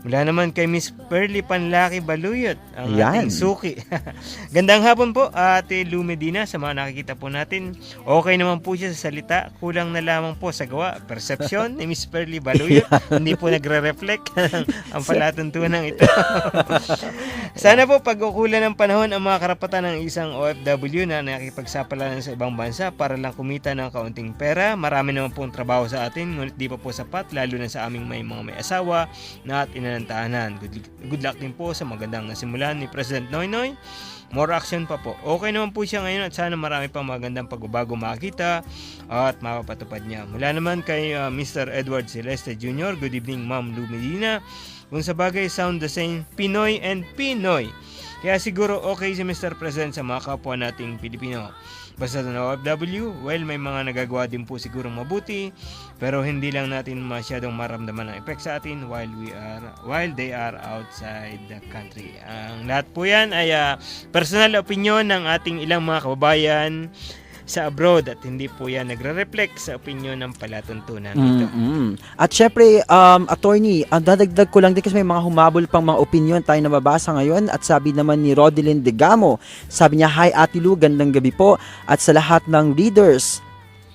Mula naman kay Miss Pearly Panlaki Baluyot, ang Yan. ating suki. Gandang hapon po, Ate Lou Medina, sa mga nakikita po natin. Okay naman po siya sa salita, kulang na lamang po sa gawa. Persepsyon ni Miss Pearly Baluyot, hindi po nagre-reflect ang palatuntunan ito. Sana po pag-ukulan ng panahon ang mga karapatan ng isang OFW na nakikipagsapalaran sa ibang bansa para lang kumita ng kaunting pera. Marami naman pong trabaho sa atin, ngunit di pa po sapat, lalo na sa aming may mga may asawa na at ina ng tahanan. Good luck din po sa magandang nasimulan ni President Noynoy. More action pa po. Okay naman po siya ngayon at sana marami pang magandang pagbabago makita at mapapatupad niya. Mula naman kay Mr. Edward Celeste Jr. Good evening, Ma'am Lou Medina. Kung sa bagay sound the same, Pinoy and Pinoy. Kaya siguro okay si Mr. President sa mga kapwa nating Pilipino. Basta sa OFW, well, may mga nagagawa din po siguro mabuti, pero hindi lang natin masyadong maramdaman ang effect sa atin while they are outside the country. Ang lahat po yan ay personal opinion ng ating ilang mga kababayan sa abroad at hindi po yan nagre-reflect sa opinion ng palatuntunan ito. At syempre, attorney, dadagdag ko lang din kasi may mga humabol pang mga opinion tayo nababasa ngayon at sabi naman ni Rodelyn Degamo, sabi niya, "Hi Ate Lou, gandang gabi po at sa lahat ng readers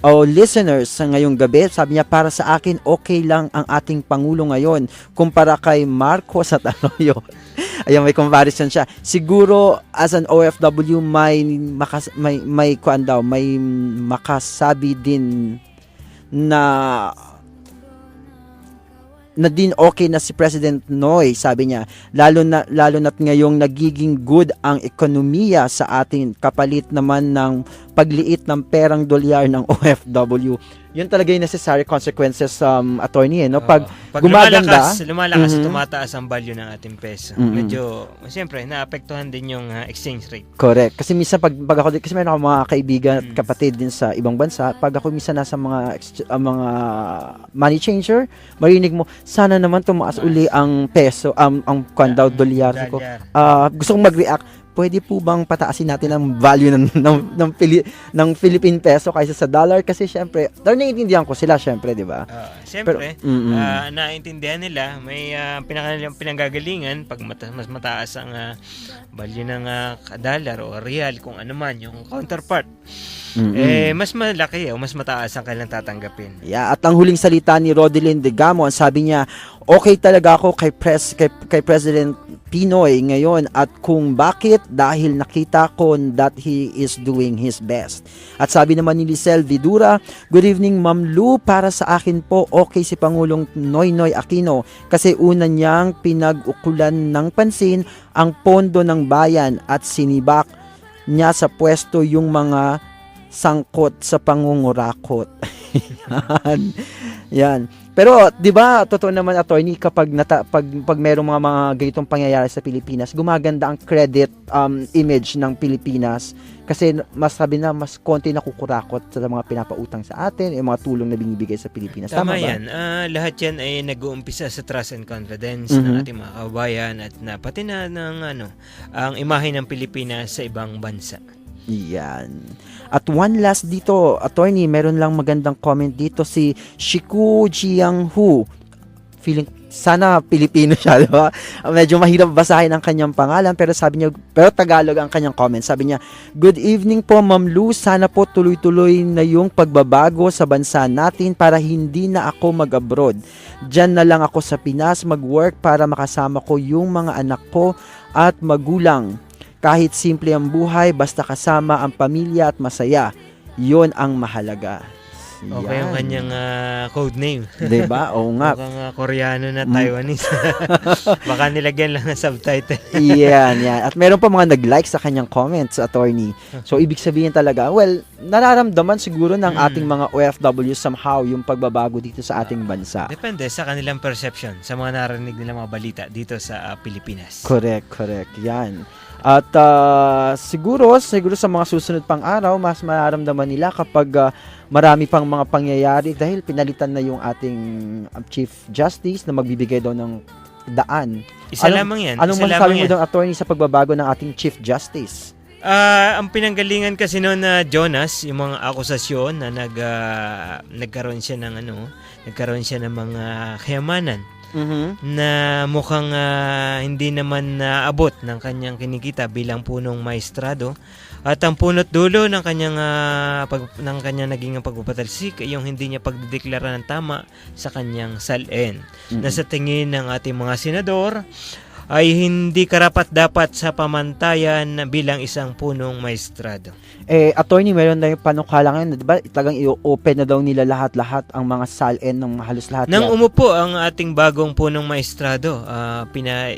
o listeners sa ngayong gabi, sabi niya, para sa akin okay lang ang ating Pangulo ngayon kumpara kay Marcos at Arroyo." Ayan, may comparison siya. Siguro as an OFW may makasabi din na din okay na si President Noy, sabi niya, lalo na't ngayong nagiging good ang ekonomiya sa atin kapalit naman ng pagliit ng perang dolyar ng OFW. Yun talaga yung necessary consequences, attorney, no? Pag gumaganda, lumalakas at tumataas ang value ng ating peso. Medyo, siyempre, naapektuhan din yung exchange rate. Correct. Kasi minsan, pag ako, kasi meron ako mga kaibigan at kapatid din sa ibang bansa, pag ako minsan nasa mga money changer, marinig mo, sana naman tumaas uli ang peso, ang dolyar ko. Gusto kong mag-react, pwede po bang pataasin natin ang value ng Philippine peso kaysa sa dollar? Kasi syempre, naiintindihan ko sila syempre, di ba? Syempre, naiintindihan nila, may pinanggagalingan pag mas mataas ang value ng dollar o real, kung ano man yung counterpart. Mas malaki o mas mataas ang kailang tatanggapin. Yeah, at ang huling salita ni Rodelyn Degamo, sabi niya, okay talaga ako kay President Pinoy ngayon at kung bakit, dahil nakita ko that he is doing his best. At sabi naman ni Lisel Vidura, good evening Ma'am Lou, para sa akin po okay si Pangulong Noynoy Aquino kasi una niyang pinag-ukulan ng pansin ang pondo ng bayan at sinibak niya sa pwesto yung mga sangkot sa pangungurakot. Yan. Pero 'di ba, totoo naman attorney, kapag pag merong mga ganitong pangyayari sa Pilipinas, gumaganda ang credit image ng Pilipinas kasi mas konti na kukurakot sa mga pinapautang sa atin, yung mga tulong na binibigay sa Pilipinas. Tama ba? Yan. Lahat yan ay nag-uumpisa sa trust and confidence ng ating mga kababayan at pati na ang imahe ng Pilipinas sa ibang bansa. Yan. At one last dito, attorney, meron lang magandang comment dito si Shiku Jianghu. Feeling sana Pilipino siya, di ba? Medyo mahirap basahin ang kanyang pangalan, pero sabi niya, pero Tagalog ang kanyang comment. Sabi niya, good evening po Ma'am Lou, sana po tuloy-tuloy na yung pagbabago sa bansa natin para hindi na ako mag-abroad. Diyan na lang ako sa Pinas mag-work para makasama ko yung mga anak ko at magulang. Kahit simple ang buhay, basta kasama ang pamilya at masaya. Yon ang mahalaga. Okay yung kanyang code name. Diba? Oo nga. Mukhang Koreano na Taiwanese. Baka nilagyan lang ng subtitle. Yan. At meron pa mga nag-like sa kanyang comments, attorney. So, ibig sabihin talaga, well, nararamdaman siguro ng ating mga OFW somehow yung pagbabago dito sa ating bansa. Depende sa kanilang perception, sa mga narinig nilang mga balita dito sa Pilipinas. Correct. Yan. At siguro sa mga susunod pang araw, mas mararamdaman nila kapag marami pang mga pangyayari dahil pinalitan na yung ating Chief Justice na magbibigay daw ng daan. Isa lamang yan. Anong masasabi mo daw, attorney, sa pagbabago ng ating Chief Justice? Ang pinanggalingan kasi noon na Jonas, yung mga akusasyon na nagkaroon siya ng mga kayamanan na mukhang hindi naman naabot ng kanyang kinikita bilang punong maestrado. At ang punot dulo ng kanyang naging pagpapatalsik ay yung hindi niya pagdedeklara ng tama sa kanyang salin. Na sa tingin ng ating mga senador ay hindi karapat-dapat sa pamantayan bilang isang punong maestrado. Attorney, meron na yung panukala ngayon, di ba? Talagang i-open na daw nila lahat-lahat ang mga salin ng halos lahat. Nang umupo ang ating bagong punong maestrado,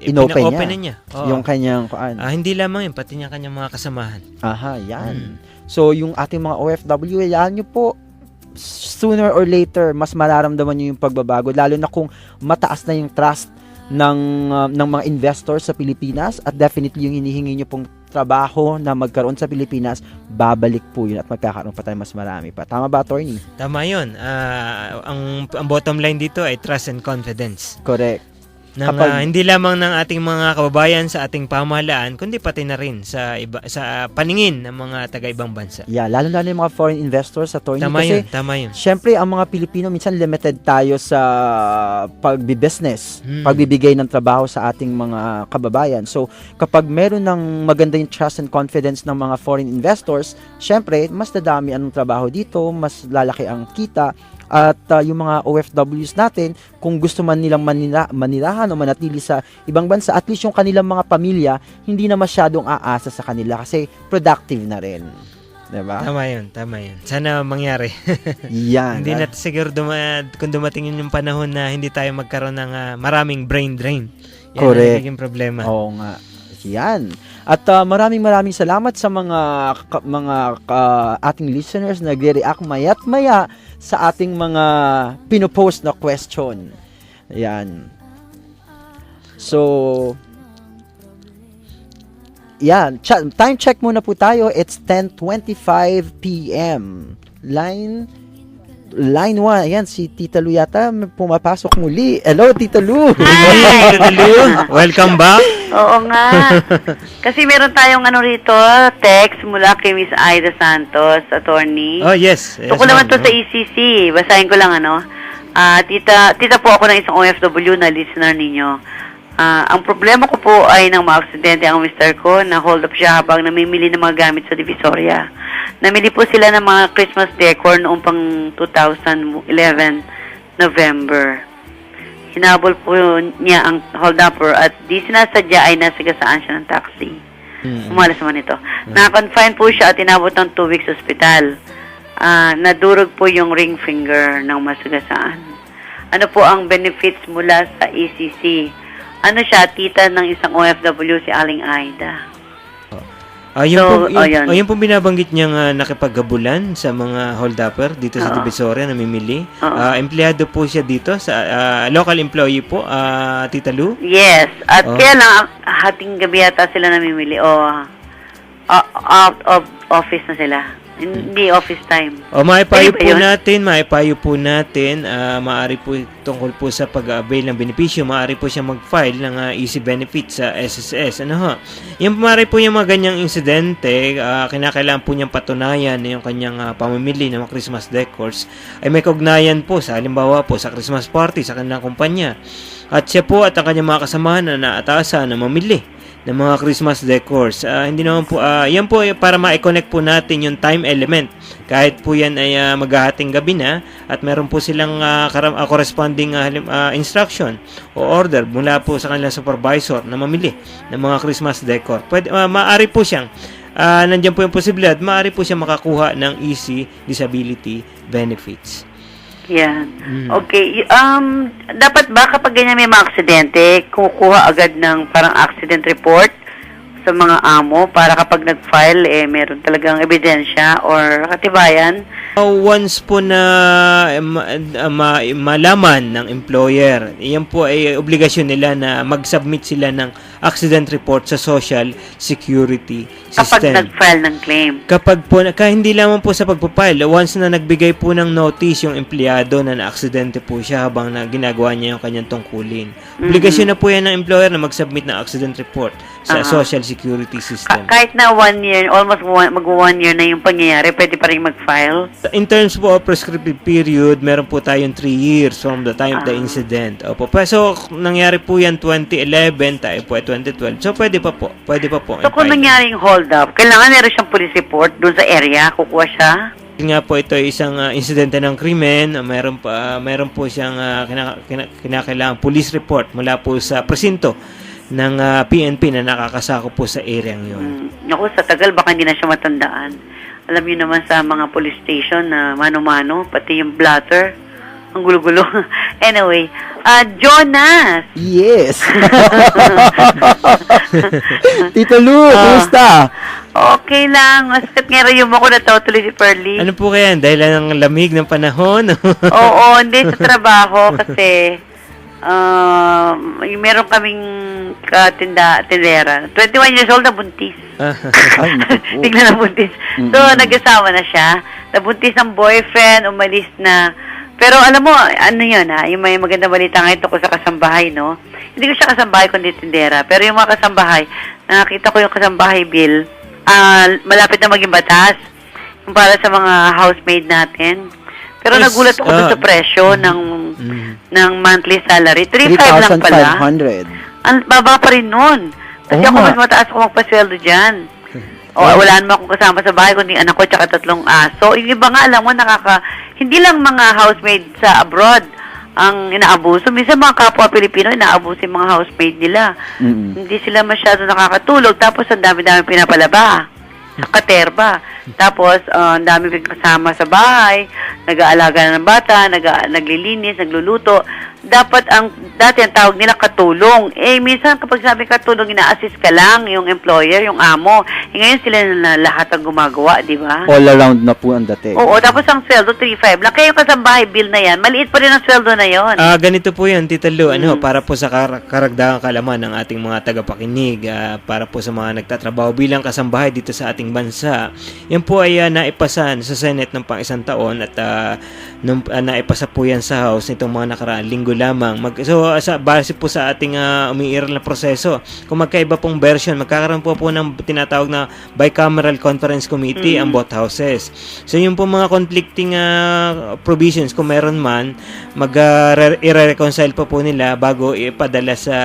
inopen na niya. Yung kanyang hindi lamang yun, pati niya kanyang mga kasamahan. Aha, yan. So, yung ating mga OFW, yan nyo po, sooner or later, mas mararamdaman nyo yung pagbabago, lalo na kung mataas na yung trust ng mga investors sa Pilipinas, at definitely yung hinihingi nyo pong trabaho na magkaroon sa Pilipinas, babalik po yun at magkakaroon pa tayo mas marami pa. Tama ba, attorney? Tama yun. Ang bottom line dito ay trust and confidence. Correct. Hindi lamang ng ating mga kababayan sa ating pamahalaan, kundi pati na rin sa paningin ng mga taga-ibang bansa. Yeah, lalo na yung mga foreign investors, attorney. Tama yun. Syempre, ang mga Pilipino, minsan limited tayo sa pagbi-business, pagbibigay ng trabaho sa ating mga kababayan. So, kapag meron ng maganda yung trust and confidence ng mga foreign investors, syempre, mas dadami ang trabaho dito, mas lalaki ang kita. At yung mga OFWs natin, kung gusto man nilang manirahan o manatili sa ibang bansa, at least yung kanilang mga pamilya, hindi na masyadong aasa sa kanila kasi productive na rin. Diba? Tama yun. Sana mangyari. Yan. Hindi natin siguro kung dumating yung panahon na hindi tayo magkaroon ng maraming brain drain. Yan correct. Ang nagiging problema. Oo nga. Yan. At maraming salamat sa mga ating listeners na nagre-react maya't maya sa ating mga pinopost na question. Yan. So, yan. Time check muna po tayo. It's 10:25 p.m. Line 1. Ayan, si Tita Lu yata pumapasok muli. Hello, Tita Lu. Hi, Tita Lu. Welcome back. Oo nga. Kasi meron tayong rito, text mula kay Miss Aida Santos, attorney. Oh, yes. Tukol naman to sa ECC. Basahin ko lang, tita po ako ng isang OFW na listener ninyo. Ang problema ko po ay nang maaksidente ang mister ko, na hold up siya habang namimili ng mga gamit sa Divisoria. Namili po sila ng mga Christmas decor noong pang 2011 November. Hinabol po niya ang hold-upper at di sinasadya ay nasagasaan siya ng taxi. Umalas naman ito. Na-confine po siya at inabot ng 2 weeks ospital. Nadurog po yung ring finger ng masagasaan. Ano po ang benefits mula sa ECC? Ano siya, tita ng isang OFW, si Aling Aida. Yung po binabanggit niyang nakipaggabulan sa mga hold-upper dito sa Divisoria, namimili. Empleyado po siya dito, sa local employee po, Tita Lu? Yes. At kaya lang, hating gabi yata sila namimili. Out of office na sila. Hindi office time. Maipayo po natin, maaari po tungkol po sa pag-avail ng benepisyo, maaari po siya mag-file ng easy benefits sa SSS. Yung maaari po yung mga ganyang insidente, kinakailangan po niyang patunayan na yung kanyang pamimili ng mga Christmas decors ay may kaugnayan po sa halimbawa po sa Christmas party sa kanilang kumpanya. At siya po at ang kanyang mga kasamahan na naatasan na mamili ng mga Christmas decors. Hindi naman po, yan po para ma-connect po natin yung time element. Kahit po yan ay maghahating gabi na at meron po silang corresponding instruction o order mula po sa kanilang supervisor na mamili ng mga Christmas decor. Maaari po siyang, nandiyan po yung posibilidad, maaari po siyang makakuha ng easy disability benefits. Yan. Okay. Dapat ba kapag ganyan may mga aksidente, kukuha agad ng parang accident report sa mga amo para kapag nag-file, meron talagang ebidensya or katibayan? Once po na malaman ng employer, yan po ay obligasyon nila na mag-submit sila ng accident report sa Social Security Kapag System. nag-file ng claim. Kapag po, hindi lamang po sa pagpapile, once na nagbigay po ng notice yung empleyado na na-aksidente po siya habang na ginagawa niya yung kanyang tungkulin. Obligasyon na po yan ng employer na mag-submit ng accident report sa Social Security System. Kahit na 1 year, almost mag-1 year na yung pangyayari, pwede pa rin mag-file. In terms po of prescriptive period, meron po tayong 3 years from the time of the incident. Opo. So, nangyari po yan 2011, tayo po ay 2012. So, pwede pa po. So, kung nangyaring hold up, kailangan meron siyang police report doon sa area, kukuha siya. Nga po ito ay isang insidente ng krimen, meron po siyang kinakailangan police report mula po sa presinto ng PNP na nakakasako po sa area yon. Naku, sa tagal baka hindi na siya matandaan. Alam niyo naman sa mga police station na mano-mano, pati yung blotter, ang gulo-gulo. Anyway, Jonas! Yes! Tito Lu, kumusta? Okay lang. Masakit nga rin yung ako na totally si Pearly. Ano po kaya? Dahil ng lamig ng panahon? Oo, hindi sa trabaho kasi meron kaming tindera. 21 years old na buntis. Ay, naku po. Bigla na buntis. So, nag-asawa na siya. Nabuntis ang boyfriend, umalis na. Pero alam mo, ano yun yung may magandang balita nga ito ko sa kasambahay, no? Hindi ko siya kasambahay kundi tindera. Pero yung mga kasambahay, nakakita ko yung kasambahay bill, malapit na maging batas. Yung para sa mga housemaid natin. Pero Yes, nagulat ako dun sa presyo ng monthly salary. 3,500 lang pala. 3,500. Ang baba pa rin nun. Kasi Oo ako nga. mas mataas ko magpasweldo dyan. Wala naman akong kasama sa bahay, kundi anak ko tsaka 3 aso. Yung iba nga, alam mo, hindi lang mga housemaid sa abroad ang inaabuso. Minsan mga kapwa Pilipino, inaabuso yung mga housemaid nila. Hindi sila masyado nakakatulog. Tapos, ang dami-dami pinapalaba. Katerba. Tapos, ang dami kasama sa bahay, nag-aalaga na ng bata, naglilinis, nagluluto. Dati ang tawag nila katulong. Minsan kapag sabi katulong, ina-assist ka lang, yung employer, yung amo. Ngayon sila na lahat ang gumagawa, di ba? All around na po ang dating. Oo, tapos ang sweldo, 3,500 lang. Kaya yung kasambahay bill na yan, maliit pa rin ang sweldo na yon. Ganito po yan, Tita Lu, para po sa karagdagang kalaman ng ating mga tagapakinig, para po sa mga nagtatrabaho bilang kasambahay dito sa ating bansa. Yan po ay naipasa sa Senate ng pang 1 taon at naipasa po yan sa House nitong mga nakaraang linggo lamang. Base po sa ating umiiral na proseso, kung magkaiba pong version, magkakaroon po ng tinatawag na bicameral conference committee ang both houses. So yung po mga conflicting provisions, kung meron man, i-reconcile po nila bago ipadala sa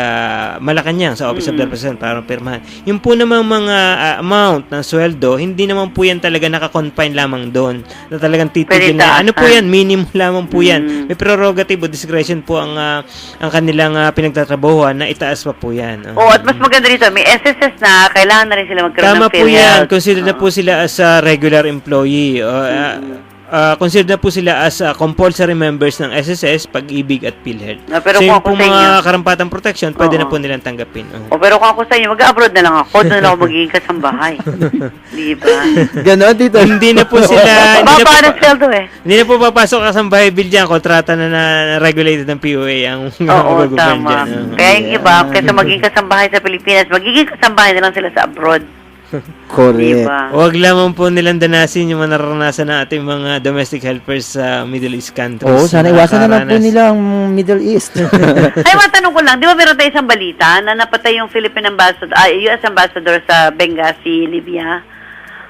Malacanang, sa Office of the President para pirmahan. Yung po namang mga amount ng sweldo, hindi naman po yan talaga nakakonfine lamang doon, na talagang titigil na. Ano po yan? Minimum lamang po yan. May prerogative o discretion po ang kanilang pinagtatrabahuhan na itaas pa po yan. At mas maganda dito, may SSS na, kailangan na rin sila magkaroon Tama ng po yan. PhilHealth. Consider na po sila as a regular employee. Consider na po sila as compulsory members ng SSS, Pag-ibig at PhilHealth. Pero So kung yung ako po sa inyo, mga karampatang protection, pwede na po nilang tanggapin. pero kung ako sa inyo, mag-abroad na lang ako, doon lang ako magiging kasambahay. Di ba? Ganon, Tito. Hindi na po sila Baba ng sweldo hindi na po papasok ka sa bahay bill dyan. Kontrata na regulated ng POA ang Oo, magugupin tama. dyan. Kaya yung iba, kaysa maging kasambahay sa Pilipinas, magiging kasambahay na lang sila sa abroad. Correct. Diba? Huwag lamang po nilang danasin yung mga naranasan ng ating mga domestic helpers sa Middle East countries. Oo, sana iwasan na lang po Nakakaranas. nila ang Middle East. Ay, matanong ko lang, di ba meron tayo isang balita na napatay yung Philippine ambassador, US ambassador sa Benghazi, Libya?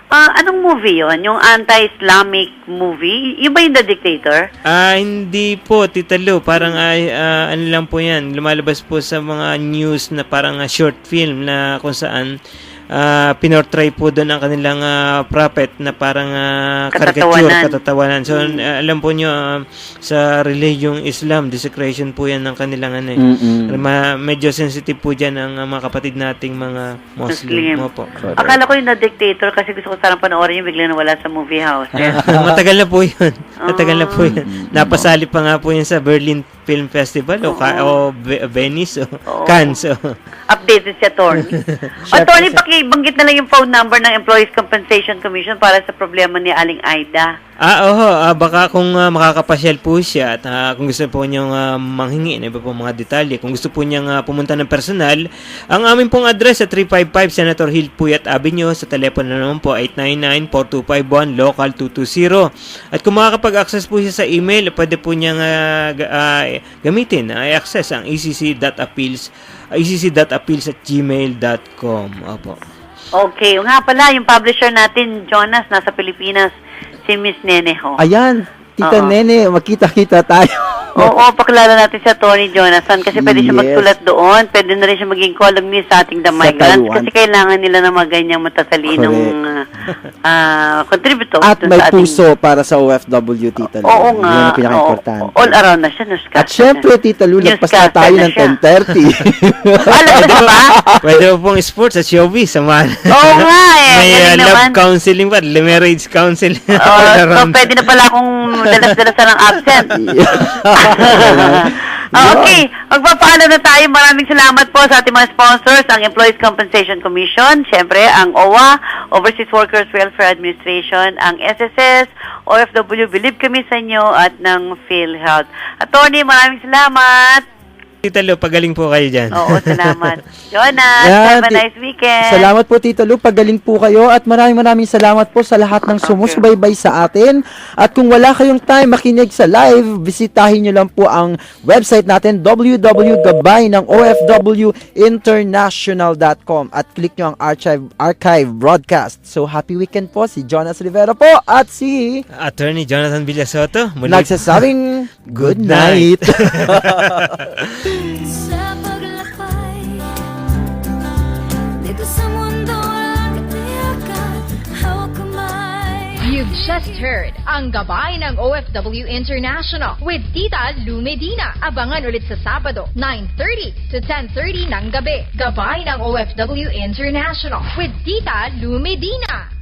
Anong movie yon? Yung anti-Islamic movie? Yung ba yung The Dictator? Hindi po, Tita Lu. Parang ano lang po yan. Lumalabas po sa mga news na parang short film na kung saan pinortray po doon ang kanilang prophet na parang katatawanan. So, alam po nyo, sa reliyong Islam, desecration po yan ng kanilang medyo sensitive po dyan ang mga kapatid nating mga Muslim. Opo. Akala ko yung The Dictator kasi gusto ko sarang panoorin yung biglang nawala sa movie house. Matagal na po yun. Matagal na po yun. Napasali pa nga po yun sa Berlin Film Festival o Venice o Cannes. Updated si Attorney. Attorney, pakibanggit na lang yung phone number ng Employees Compensation Commission para sa problema ni Aling Aida. Baka kung makakapasyal po siya at kung gusto po niyang manghingi ng iba po mga detalye, kung gusto po niyang pumunta ng personal, ang aming pong address sa 355 Senator Hill Puyat Avenue, sa telepono naman po 899-4251 local 220. At kung makakapag-access po siya sa email, pwede po niyang gamitin, i-access ang ecc.appeals@gmail.com. Opo. Okay, nga pala, yung publisher natin, Jonas, nasa Pilipinas, si Miss Nene ho. Ayan, Tita Oo. Nene, magkita-kita tayo. Oo, pakilala natin si Tony Jonathan kasi pwede siya Yes. magsulat doon. Pwede na rin siya maging columnist sa ating The Sa Migrants Taiwan. kasi kailangan nila ng mga ganyang matatalinong contributors. At dun may sa ating- puso para sa OFW, Tita Lu. Oo Yun nga. ang pinaka-importante. All around na siya. At syempre, Tita Lu, lagpas na tayo ng 10:30. Alam mo ba? Pwede po pong sports at showbiz, samahan. Oo nga eh. May Galing love naman. counseling pa, marriage counseling. So, pwede na pala akong dalas-dalasan ng absent. Okay, magpapaalam na tayo. Maraming salamat po sa ating mga sponsors, ang Employees Compensation Commission, syempre, ang OWA, Overseas Workers Welfare Administration, ang SSS, OFW, believe kami sa inyo, at ng PhilHealth. Attorney, maraming salamat. Tita Lu, pagaling po kayo dyan. Oo, salamat. Jonas, Yan, have a nice weekend. Salamat po, Tita Lu. Pagaling po kayo at maraming salamat po sa lahat ng sumusubaybay sa atin. At kung wala kayong time makinig sa live, bisitahin nyo lang po ang website natin, www.gabay.ofwinternational.com, at click nyo ang archive broadcast. So, happy weekend po. Si Jonas Rivera po at si Attorney Jonathan Villasoto. Muli nagsasabing good night. Sa paglakbay dito sa mundo walang katiyakan, hawak kamay. You've just heard ang Gabay ng OFW International with Tita Lu Medina. Abangan ulit sa Sabado, 9:30 to 10:30 ng gabi. Gabay ng OFW International with Tita Lu Medina.